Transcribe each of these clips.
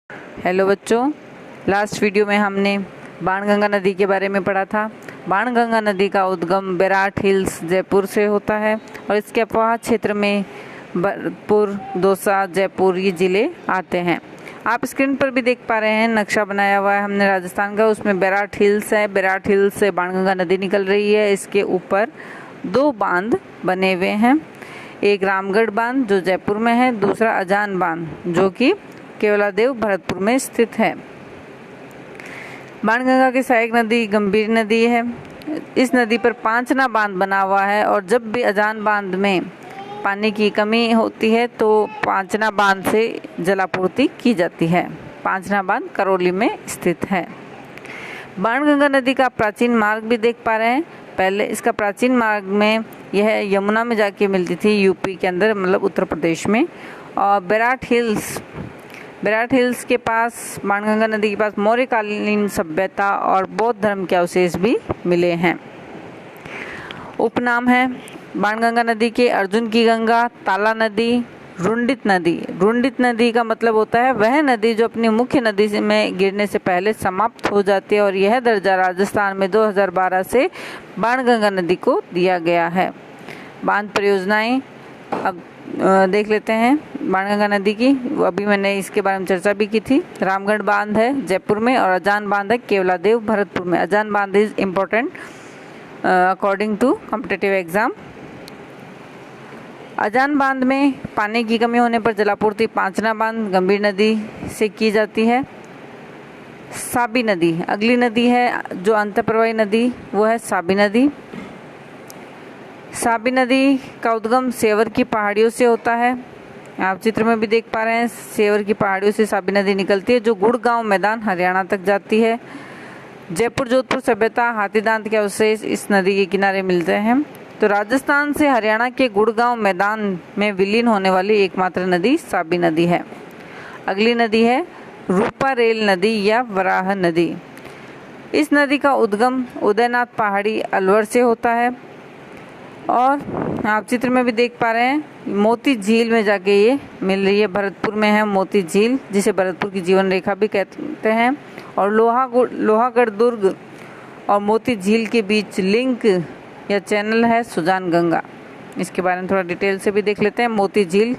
Hello बच्चों, last video में हमने बाणगंगा नदी के बारे में पढ़ा था। बाणगंगा नदी का उद्गम बैराट हिल्स जयपुर से होता है और इसके अफवाह क्षेत्र में भरतपुर, दौसा, जयपुर ये ज़िले आते हैं। आप स्क्रीन पर भी देख पा रहे हैं, नक्शा बनाया हुआ है हमने राजस्थान का, उसमें बैराट हिल्स है। बैराट हिल्स से बाणगंगा नदी निकल रही है। इसके ऊपर दो बांध बने हुए हैं, एक रामगढ़ बांध जो जयपुर में है, दूसरा अजान बांध जो कि केवलादेव भरतपुर में स्थित है। बाणगंगा की सहायक नदी गंभीर नदी है। इस नदी पर पांचना बांध बना हुआ है और जब भी अजान बांध में पानी की कमी होती है तो पांचना बांध से जलापूर्ति की जाती है। पांचना बांध करौली में स्थित है। बाणगंगा नदी का प्राचीन मार्ग भी देख पा रहे हैं। पहले इसका प्राचीन मार्ग में यह यमुना में जाके मिलती थी, यूपी के अंदर, मतलब उत्तर प्रदेश में। और बैराट हिल्स के पास, बाणगंगा नदी के पास मौर्यकालीन सभ्यता और बौद्ध धर्म के अवशेष भी मिले हैं। उपनाम है बाणगंगा नदी के अर्जुन की गंगा, ताला नदी, रुंडित नदी। रुंडित नदी का मतलब होता है वह नदी जो अपनी मुख्य नदी में गिरने से पहले समाप्त हो जाती है और यह दर्जा राजस्थान में 2012 से बाणगंगा नदी को दिया गया है। बांध परियोजनाएं अब देख लेते हैं बाणगंगा नदी की। अभी मैंने इसके बारे में चर्चा भी की थी। रामगढ़ बांध है जयपुर में और अजान बांध है केवलादेव भरतपुर में। Ajan Bandh is important according to competitive exam. Ajan Bandh में पानी की कमी होने पर जलापूर्ति पांचना बांध गंभीर नदी से की जाती है। साबी नदी अगली नदी है जो अंतःप्रवाही नदी, वो है साबी नदी। साबी नदी का उद्गम सेवर की पहाड़ियों से होता है। आप चित्र में भी देख पा रहे हैं, सेवर की पहाड़ियों से साबी नदी निकलती है जो गुड़गांव मैदान हरियाणा तक जाती है। जयपुर जोधपुर सभ्यता हाथीदांत के अवशेष इस नदी के किनारे मिलते हैं। तो राजस्थान से हरियाणा के गुड़गांव मैदान में विलीन होने वाली एकमात्र नदी साबी नदी है। अगली नदी है रूपारेल नदी या वराह नदी। इस नदी का उद्गम उदयनाथ पहाड़ी अलवर से होता है और आप चित्र में भी देख पा रहे हैं मोती झील में जाके ये मिल रही है। भरतपुर में है मोती झील, जिसे भरतपुर की जीवन रेखा भी कहते हैं। और लोहागढ़ दुर्ग और मोती झील के बीच लिंक या चैनल है सुजान गंगा। इसके बारे में थोड़ा डिटेल से भी देख लेते हैं। मोती झील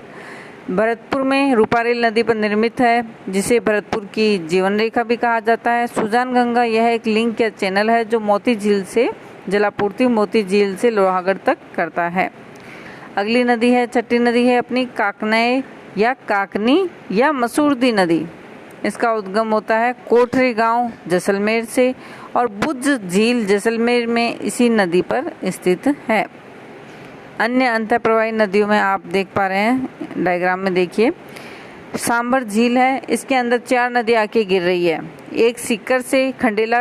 भरतपुर में रूपारेल नदी पर निर्मित है, जिसे भरतपुर की जीवन रेखा भी कहा जाता है। सुजान गंगा यह एक लिंक या चैनल है जो मोती झील से जलापूर्ति मोती झील से लोहागढ़ तक करता है। अगली नदी है, छठी नदी है अपनी काकनय या काकनी या मसूरदी नदी। इसका उद्गम होता है कोठरी गांव जैसलमेर से और बुद्ध झील जैसलमेर में इसी नदी पर स्थित है। अन्य अंतःप्रवाही नदियों में आप देख पा रहे हैं, डायग्राम में देखिए, सांभर झील है, इसके अंदर 4 नदी आके गिर रही है। एक सीकर से खंडेला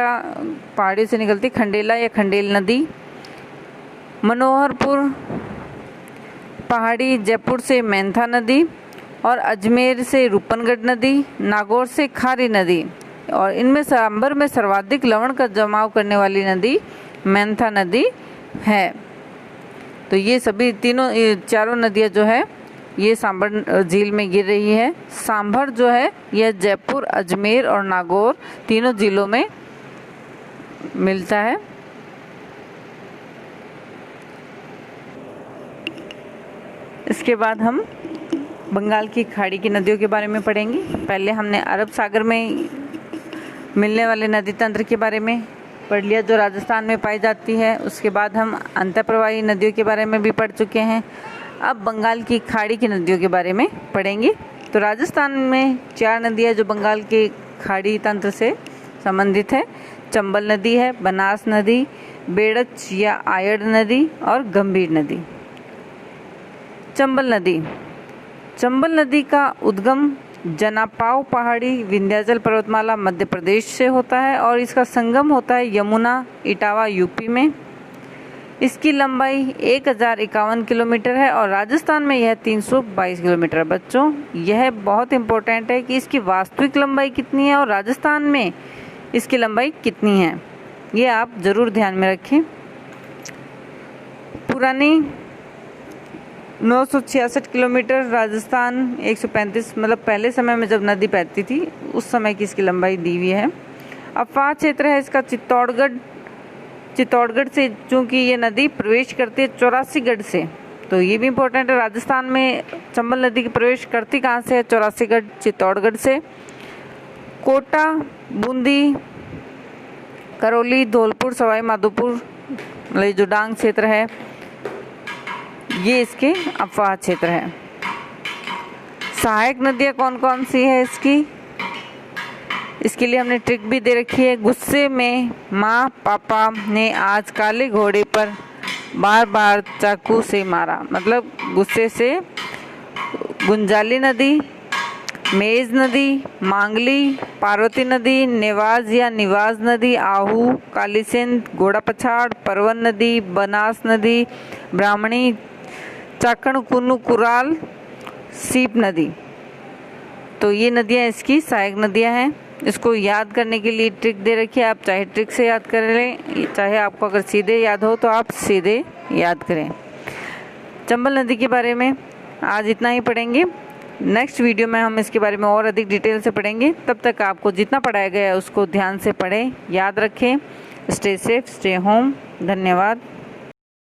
पहाड़ी से निकलती खंडेला या खंडेल नदी, मनोहरपुर पहाड़ी जयपुर से मेंथा नदी और अजमेर से रूपनगढ़ नदी, नागौर से खारी नदी। और इनमें सांभर में सर्वाधिक लवण का जमाव करने वाली नदी मेंथा नदी है। तो ये सभी चारों नदियाँ जो है ये सांभर झील में गिर रही है। सांभर जो है यह जयपुर, अजमेर और नागौर तीनों जिलों में मिलता है। इसके बाद हम बंगाल की खाड़ी की नदियों के बारे में पढ़ेंगे। पहले हमने अरब सागर में मिलने वाले नदी तंत्र के बारे में पढ़ लिया जो राजस्थान में पाई जाती है। उसके बाद हम अंतःप्रवाही नदियों के बारे में भी पढ़ चुके हैं। अब बंगाल की खाड़ी की नदियों के बारे में पढ़ेंगे। तो राजस्थान में 4 नदियाँ जो बंगाल के खाड़ी तंत्र से संबंधित है। चंबल नदी है, बनास नदी, बेड़च या आयड़ नदी और गंभीर नदी। चंबल नदी का उद्गम जनापाव पहाड़ी विंध्याचल पर्वतमाला मध्य प्रदेश से होता है और इसका संगम होता है यमुना इटावा यूपी में। इसकी लंबाई 1051 किलोमीटर है और राजस्थान में यह 322 किलोमीटर है। बच्चों, यह बहुत इम्पोर्टेंट है कि इसकी वास्तविक लंबाई कितनी है और राजस्थान में इसकी लंबाई कितनी है, ये आप जरूर ध्यान में रखें। पुरानी 966 किलोमीटर, राजस्थान 135, मतलब पहले समय में जब नदी बहती थी उस समय की इसकी लंबाई दी हुई है। अफवाह क्षेत्र है इसका चित्तौड़गढ़ से, चूंकि ये नदी प्रवेश करती है 84गढ़ से, तो ये भी इम्पोर्टेंट है। राजस्थान में चंबल नदी की प्रवेश करती कहाँ से है? 84गढ़ चित्तौड़गढ़ से। कोटा, बूंदी, करौली, धौलपुर, सवाई माधोपुर, मतलब जो डांग क्षेत्र है, ये इसके अफवाह क्षेत्र है। सहायक नदियाँ कौन कौन सी है इसके लिए हमने ट्रिक भी दे रखी है। गुस्से में माँ पापा ने आज काले घोड़े पर बार बार चाकू से मारा, मतलब गुस्से से गुंजाली नदी, मेज नदी, मांगली, पार्वती नदी, नेवाज या निवाज नदी, आहू, कालीसिंध, घोड़ा पछाड़, परवन नदी, बनास नदी, ब्राह्मणी, चाकण, कुन्नू, कुराल, सीप नदी। तो ये नदियाँ इसकी सहायक नदियाँ हैं। इसको याद करने के लिए ट्रिक दे रखी है, आप चाहे ट्रिक से याद कर लें, चाहे आपको अगर सीधे याद हो तो आप सीधे याद करें। चंबल नदी के बारे में आज इतना ही पढ़ेंगे। नेक्स्ट वीडियो में हम इसके बारे में और अधिक डिटेल से पढ़ेंगे। तब तक आपको जितना पढ़ाया गया है उसको ध्यान से पढ़ें, याद रखें। Stay safe, stay home. धन्यवाद।